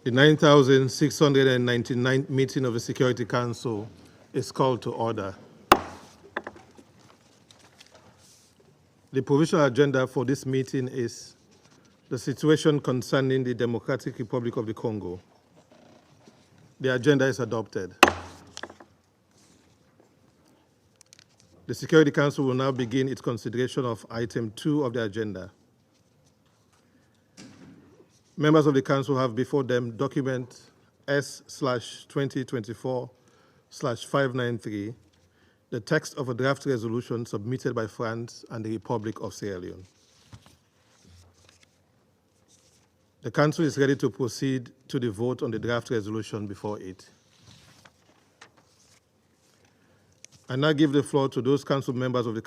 The 9,699th meeting of the Security Council is called to order. The provisional agenda for this meeting is the situation concerning the Democratic Republic of the Congo. The agenda is adopted. The Security Council will now begin its consideration of item 2 of the agenda. Members of the Council have before them document S/2024/593, the text of a draft resolution submitted by France and the Republic of Sierra Leone. The Council is ready to proceed to the vote on the draft resolution before it. I now give the floor to those members of the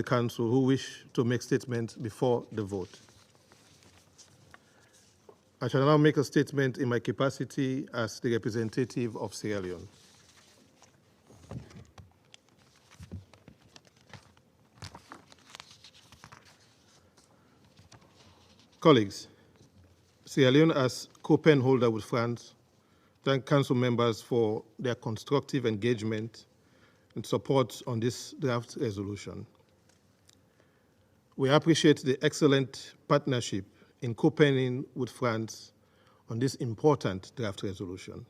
Council who wish to make statements before the vote. I shall now make a statement in my capacity as the representative of Sierra Leone. Colleagues, Sierra Leone, as co-pen holder with France, thank Council members for their constructive engagement and support on this draft resolution. We appreciate the excellent partnership in co-penning with France on this important draft resolution.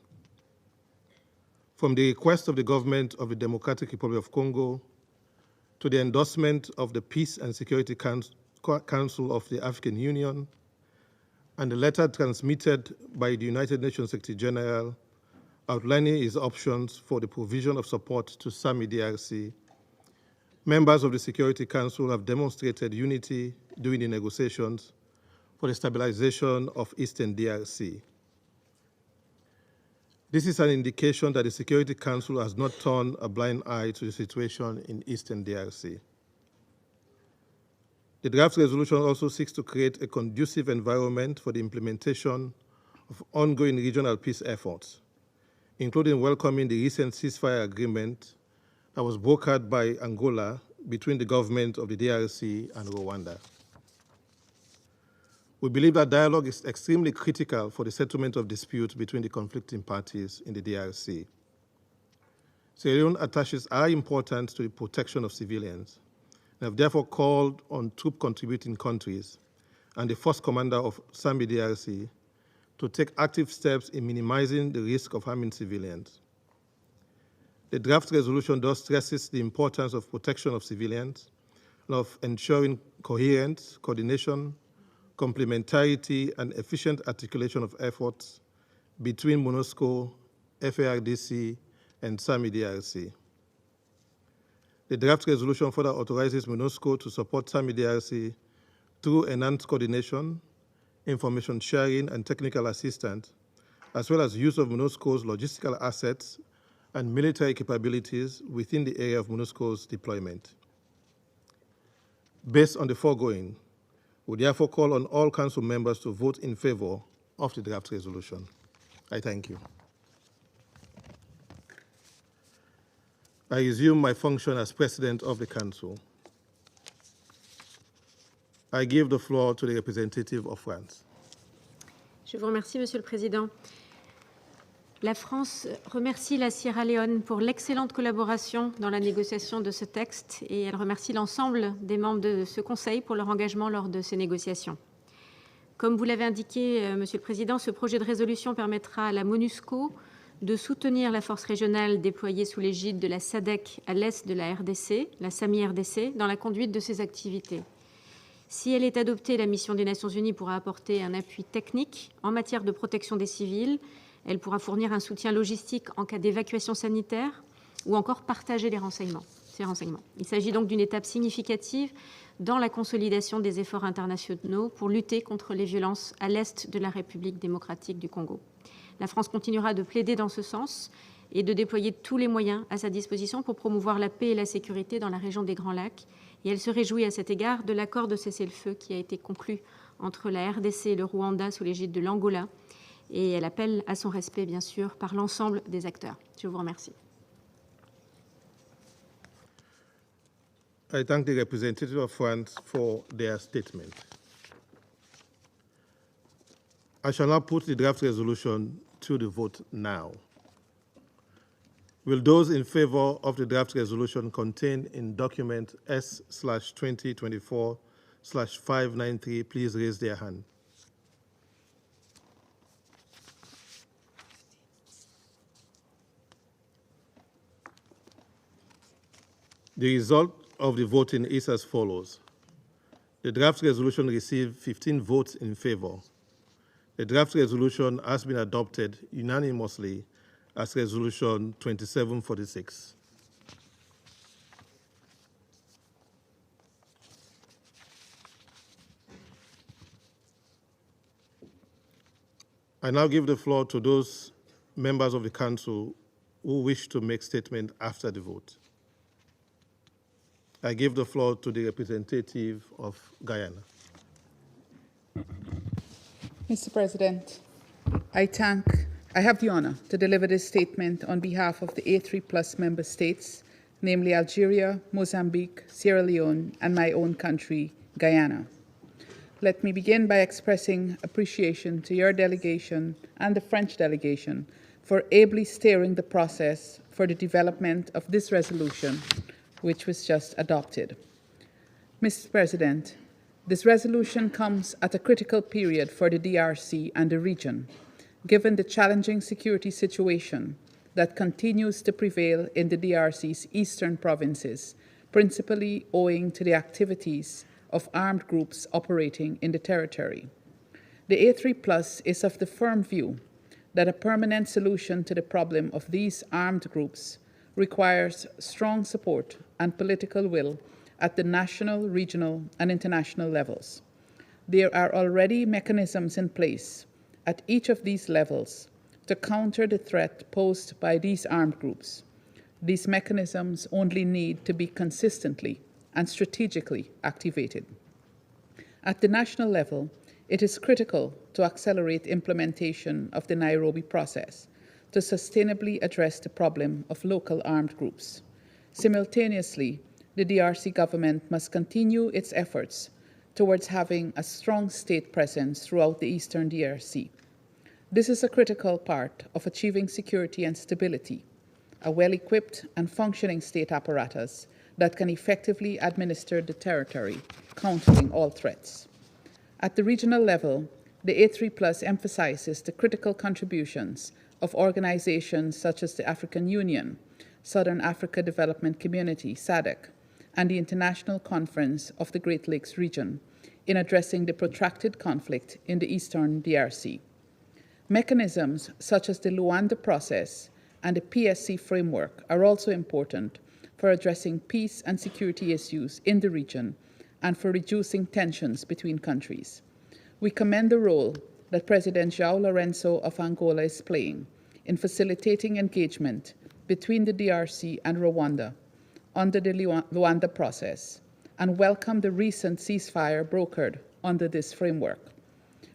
From the request of the government of the Democratic Republic of Congo to the endorsement of the Peace and Security Council of the African Union and the letter transmitted by the United Nations Secretary General outlining its options for the provision of support to SAMIDRC, members of the Security Council have demonstrated unity during the negotiations for the stabilization of Eastern DRC. This is an indication that the Security Council has not turned a blind eye to the situation in Eastern DRC. The draft resolution also seeks to create a conducive environment for the implementation of ongoing regional peace efforts, including welcoming the recent ceasefire agreement that was brokered by Angola between the government of the DRC and Rwanda. We believe that dialogue is extremely critical for the settlement of disputes between the conflicting parties in the DRC. Sierra Leone attaches high importance to the protection of civilians and have therefore called on troop contributing countries and the first commander of SAMIDRC to take active steps in minimizing the risk of harming civilians. The draft resolution thus stresses the importance of protection of civilians and of ensuring coherence, coordination, complementarity, and efficient articulation of efforts between MONUSCO, FARDC, and SAMIDRC. The draft resolution further authorizes MONUSCO to support SAMIDRC through enhanced coordination, information sharing, and technical assistance, as well as use of MONUSCO's logistical assets and military capabilities within the area of MONUSCO's deployment. Based on the foregoing, we therefore call on all Council members to vote in favor of the draft resolution. I thank you. I resume my function as President of the Council. I give the floor to the representative of France. Je vous remercie, Monsieur le Président. La France remercie la Sierra Leone pour l'excellente collaboration dans la négociation de ce texte et elle remercie l'ensemble des membres de ce Conseil pour leur engagement lors de ces négociations. Comme vous l'avez indiqué, Monsieur le Président, ce projet de résolution permettra à la MONUSCO de soutenir la force régionale déployée sous l'égide de la SADC à l'est de la RDC, la SAMI-RDC, dans la conduite de ses activités. Si elle est adoptée, la mission des Nations Unies pourra apporter un appui technique en matière de protection des civils. Elle pourra fournir un soutien logistique en cas d'évacuation sanitaire ou encore partager ces renseignements. Il s'agit donc d'une étape significative dans la consolidation des efforts internationaux pour lutter contre les violences à l'est de la République démocratique du Congo. La France continuera de plaider dans ce sens et de déployer tous les moyens à sa disposition pour promouvoir la paix et la sécurité dans la région des Grands Lacs. Et elle se réjouit à cet égard de l'accord de cessez-le-feu qui a été conclu entre la RDC et le Rwanda sous l'égide de l'Angola. Et elle appelle à son respect, bien sûr, par l'ensemble des acteurs. Je vous remercie. I thank the representative of France for their statement. I shall now put the draft resolution to the vote now. Will those in favor of the draft resolution contained in document S/2024/593 please raise their hand? The result of the voting is as follows. The draft resolution received 15 votes in favor. The draft resolution has been adopted unanimously as Resolution 2746. I now give the floor to those members of the Council who wish to make statement after the vote. I give the floor to the representative of Guyana. Mr. President, I have the honor to deliver this statement on behalf of the A3+ member states, namely Algeria, Mozambique, Sierra Leone, and my own country, Guyana. Let me begin by expressing appreciation to your delegation and the French delegation for ably steering the process for the development of this resolution, which was just adopted. Mr. President, this resolution comes at a critical period for the DRC and the region, given the challenging security situation that continues to prevail in the DRC's eastern provinces, principally owing to the activities of armed groups operating in the territory. The A3+ is of the firm view that a permanent solution to the problem of these armed groups requires strong support and political will at the national, regional, and international levels. There are already mechanisms in place at each of these levels to counter the threat posed by these armed groups. These mechanisms only need to be consistently and strategically activated. At the national level, it is critical to accelerate implementation of the Nairobi process to sustainably address the problem of local armed groups. Simultaneously, the DRC government must continue its efforts towards having a strong state presence throughout the eastern DRC. This is a critical part of achieving security and stability, a well-equipped and functioning state apparatus that can effectively administer the territory, countering all threats. At the regional level, the A3+ emphasizes the critical contributions of organizations such as the African Union, Southern Africa Development Community, SADC, and the International Conference of the Great Lakes region in addressing the protracted conflict in the eastern DRC. Mechanisms such as the Luanda process and the PSC framework are also important for addressing peace and security issues in the region and for reducing tensions between countries. We commend the role that President João Lourenço of Angola is playing in facilitating engagement between the DRC and Rwanda under the Luanda process, and welcome the recent ceasefire brokered under this framework.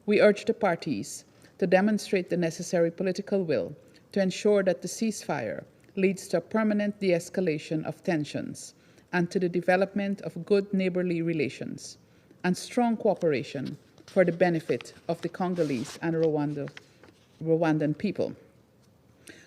We urge the parties to demonstrate the necessary political will to ensure that the ceasefire leads to a permanent de-escalation of tensions and to the development of good neighborly relations and strong cooperation for the benefit of the Congolese and Rwandan people.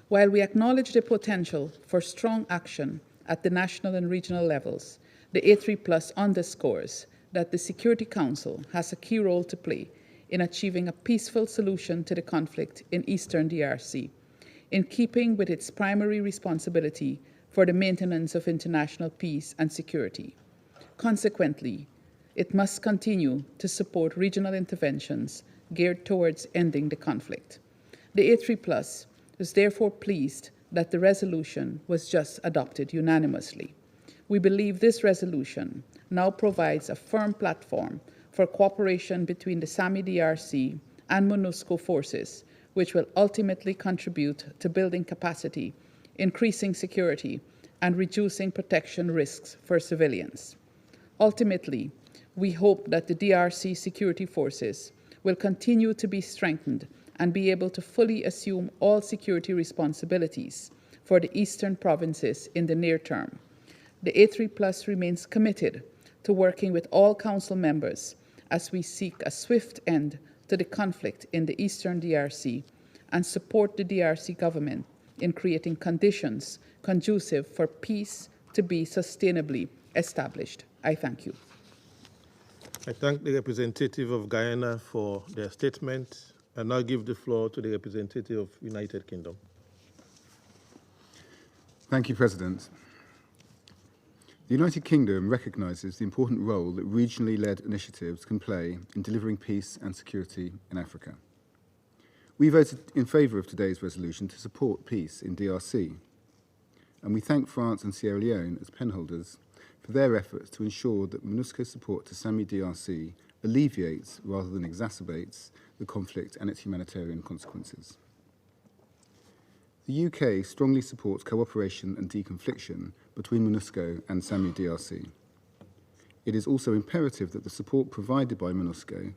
While we acknowledge the potential for strong action at the national and regional levels, the A3+ underscores that the Security Council has a key role to play in achieving a peaceful solution to the conflict in eastern DRC, in keeping with its primary responsibility for the maintenance of international peace and security. Consequently, it must continue to support regional interventions geared towards ending the conflict. The A3+ is therefore pleased that the resolution was just adopted unanimously. We believe this resolution now provides a firm platform for cooperation between the SAMIDRC and MONUSCO forces, which will ultimately contribute to building capacity, increasing security, and reducing protection risks for civilians. Ultimately, we hope that the DRC security forces will continue to be strengthened and be able to fully assume all security responsibilities for the eastern provinces in the near term. The A3+ remains committed to working with all Council members as we seek a swift end to the conflict in the eastern DRC and support the DRC government in creating conditions conducive for peace to be sustainably established. I thank you. I thank the representative of Guyana for their statement. I now give the floor to the representative of United Kingdom. Thank you, President. The United Kingdom recognises the important role that regionally led initiatives can play in delivering peace and security in Africa. We voted in favour of today's resolution to support peace in DRC, and we thank France and Sierra Leone as penholders for their efforts to ensure that MONUSCO's support to SAMIDRC alleviates rather than exacerbates the conflict and its humanitarian consequences. The UK strongly supports cooperation and deconfliction between MONUSCO and SAMIDRC. It is also imperative that the support provided by MONUSCO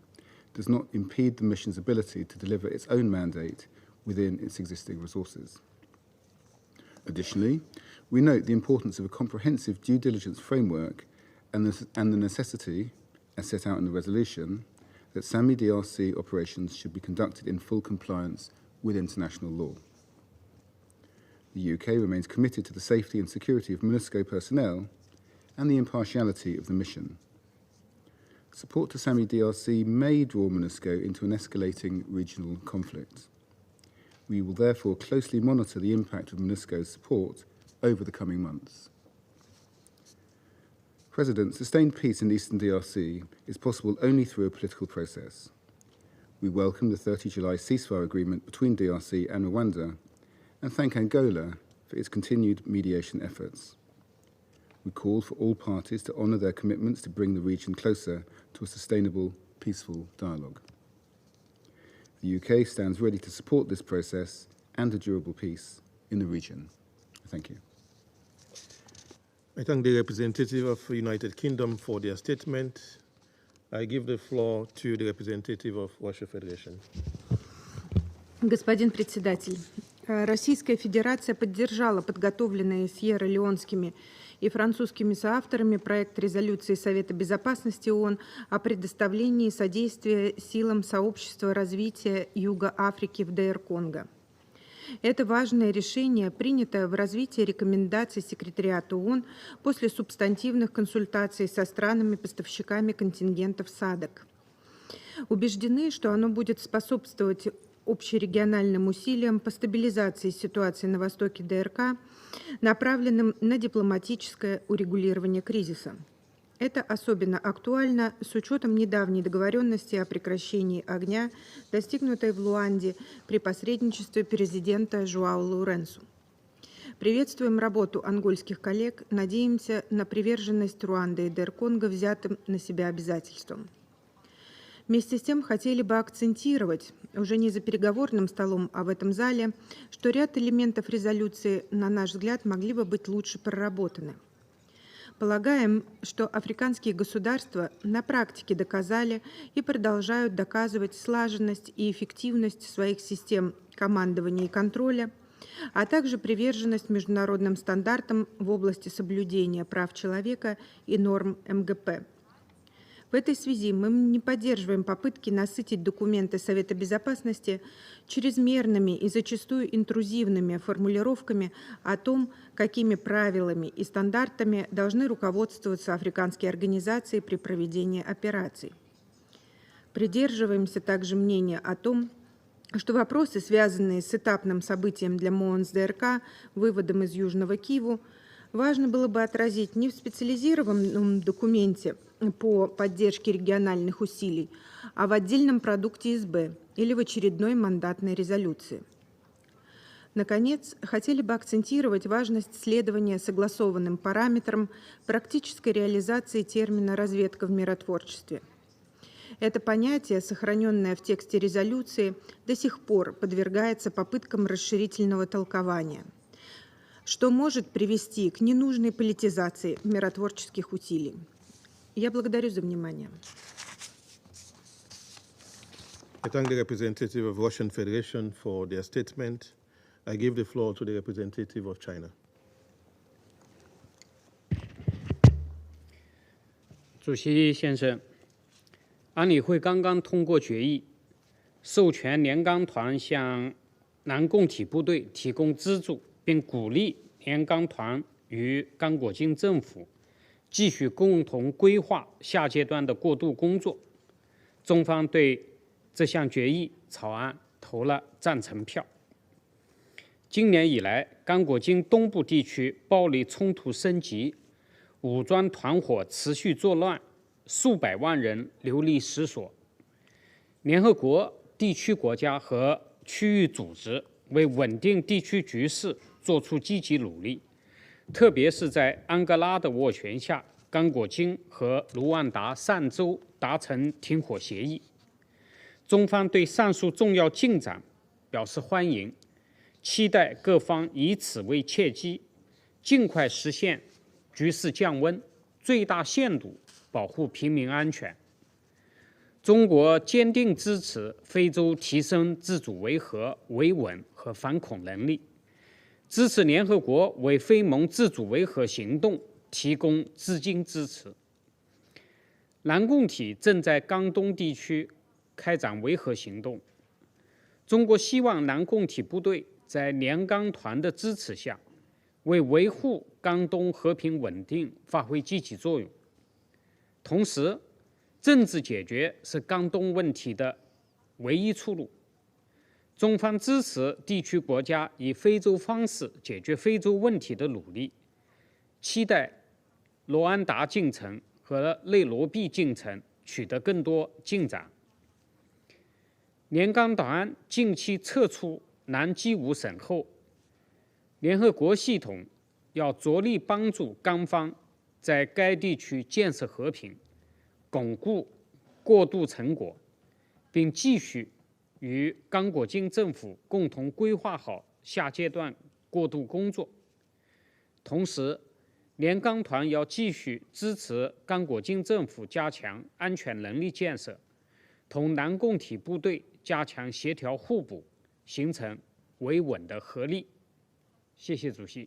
does not impede the mission's ability to deliver its own mandate within its existing resources. Additionally, we note the importance of a comprehensive due diligence framework and the necessity, as set out in the resolution, that SAMIDRC operations should be conducted in full compliance with international law. The UK remains committed to the safety and security of MONUSCO personnel and the impartiality of the mission. Support to SAMIDRC may draw MONUSCO into an escalating regional conflict. We will therefore closely monitor the impact of MONUSCO's support over the coming months. President, sustained peace in eastern DRC is possible only through a political process. We welcome the 30 July ceasefire agreement between DRC and Rwanda and thank Angola for its continued mediation efforts. We call for all parties to honour their commitments to bring the region closer to a sustainable, peaceful dialogue. The UK stands ready to support this process and a durable peace in the region. Thank you. I thank the representative of the United Kingdom for their statement. I give the floor to the representative of Russian Federation. Господин председатель, Российская Федерация поддержала подготовленный сьерра-леонскими и французскими соавторами проект резолюции Совета Безопасности ООН о предоставлении содействия силам сообщества развития Юга Африки в ДР Конго. Это важное решение, принятое в развитии рекомендаций секретариата ООН после субстантивных консультаций со странами-поставщиками контингентов САДC. Убеждены, что оно будет способствовать общерегиональным усилиям по стабилизации ситуации на востоке ДРК, направленным на дипломатическое урегулирование кризиса. Это особенно актуально с учетом недавней договоренности о прекращении огня, достигнутой в Луанде при посредничестве президента Жуао Лоуренсу. Приветствуем работу ангольских коллег, надеемся на приверженность Руанды и ДР Конго взятым на себя обязательствам. Вместе с тем хотели бы акцентировать, уже не за переговорным столом, а в этом зале, что ряд элементов резолюции, на наш взгляд, могли бы быть лучше проработаны. Полагаем, что африканские государства на практике доказали и продолжают доказывать слаженность и эффективность своих систем командования и контроля, а также приверженность международным стандартам в области соблюдения прав человека и норм МГП. В этой связи мы не поддерживаем попытки насытить документы Совета Безопасности чрезмерными и зачастую интрузивными формулировками о том, какими правилами и стандартами должны руководствоваться африканские организации при проведении операций. Придерживаемся также мнения о том, что вопросы, связанные с этапным событием для МОНС ДРК, выводом из Южного Киву, важно было бы отразить не в специализированном документе по поддержке региональных усилий, а в отдельном продукте СБ или в очередной мандатной резолюции. Наконец, хотели бы акцентировать важность следования согласованным параметрам практической реализации термина «разведка в миротворчестве». Это понятие, сохраненное в тексте резолюции, до сих пор подвергается попыткам расширительного толкования, что может привести к ненужной политизации миротворческих усилий. Я благодарю за внимание. I thank the representative of Russian Federation for their statement. I give the floor to the representative of China. 主席先生，安理会刚刚通过决议，授权联钢团向南共体部队提供资助，并鼓励联钢团与刚果金政府继续共同规划下阶段的过渡工作。中方对这项决议草案投了赞成票。今年以来，刚果金东部地区暴力冲突升级，武装团伙持续作乱，数百万人流离失所。联合国、地区国家和区域组织为稳定地区局势做出积极努力，特别是在安哥拉的斡旋下，刚果金和卢旺达上周达成停火协议。中方对上述重要进展表示欢迎，期待各方以此为契机，尽快实现局势降温，最大限度保护平民安全。中国坚定支持非洲提升自主维和、维稳和反恐能力，支持联合国为非盟自主维和行动提供资金支持。南共体正在刚东地区开展维和行动，中国希望南共体部队在联钢团的支持下，为维护刚东和平稳定发挥积极作用。同时，政治解决是刚东问题的唯一出路。中方支持地区国家以非洲方式解决非洲问题的努力，期待罗安达进程和内罗毕进程取得更多进展。联钢团近期撤出南基伍省后，联合国系统要着力帮助刚方在该地区建设和平，巩固过渡成果，并继续与刚果金政府共同规划好下阶段过渡工作。同时，联钢团要继续支持刚果金政府加强安全能力建设，同南共体部队加强协调互补，形成维稳的合力。谢谢主席。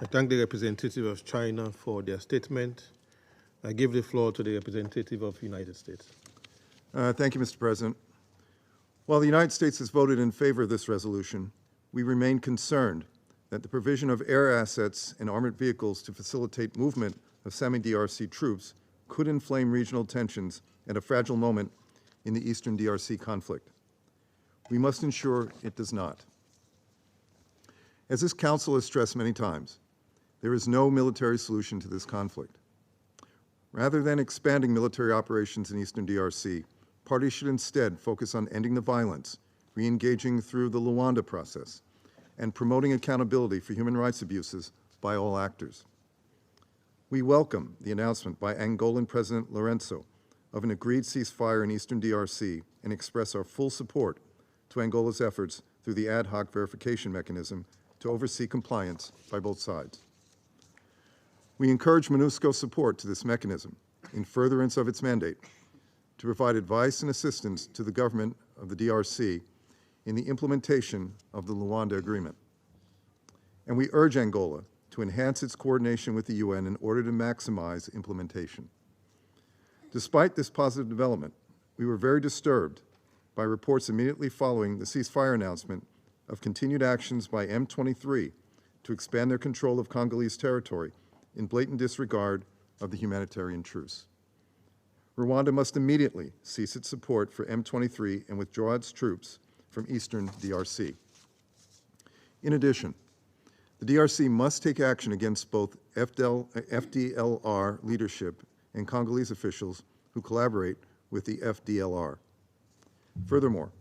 I thank the representative of China for their statement. I give the floor to the representative of the United States. Thank you, Mr. President. While the United States has voted in favor of this resolution, we remain concerned that the provision of air assets and armored vehicles to facilitate movement of SAMIDRC troops could inflame regional tensions at a fragile moment in the eastern DRC conflict. We must ensure it does not. As this Council has stressed many times, there is no military solution to this conflict. Rather than expanding military operations in eastern DRC, parties should instead focus on ending the violence, re-engaging through the Luanda process, and promoting accountability for human rights abuses by all actors. We welcome the announcement by Angolan President Lourenço of an agreed ceasefire in eastern DRC and express our full support to Angola's efforts through the ad hoc verification mechanism to oversee compliance by both sides. We encourage MONUSCO support to this mechanism in furtherance of its mandate to provide advice and assistance to the government of the DRC in the implementation of the Luanda Agreement. And we urge Angola to enhance its coordination with the UN in order to maximize implementation. Despite this positive development, we were very disturbed by reports immediately following the ceasefire announcement of continued actions by M23 to expand their control of Congolese territory in blatant disregard of the humanitarian truce. Rwanda must immediately cease its support for M23 and withdraw its troops from eastern DRC. In addition, the DRC must take action against both FDLR leadership and Congolese officials who collaborate with the FDLR. Furthermore,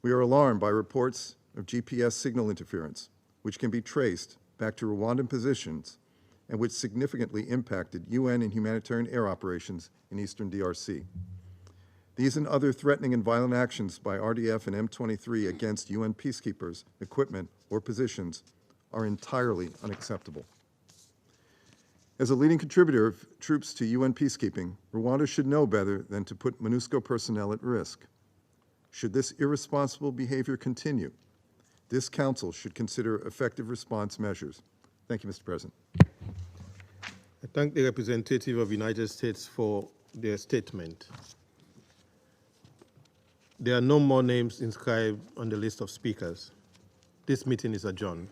we are alarmed by reports of GPS signal interference, which can be traced back to Rwandan positions and which significantly impacted UN and humanitarian air operations in eastern DRC. These and other threatening and violent actions by RDF and M23 against UN peacekeepers, equipment, or positions are entirely unacceptable. As a leading contributor of troops to UN peacekeeping, Rwanda should know better than to put MONUSCO personnel at risk. Should this irresponsible behavior continue, this Council should consider effective response measures. Thank you, Mr. President. I thank the representative of the United States for their statement. There are no more names inscribed on the list of speakers. This meeting is adjourned.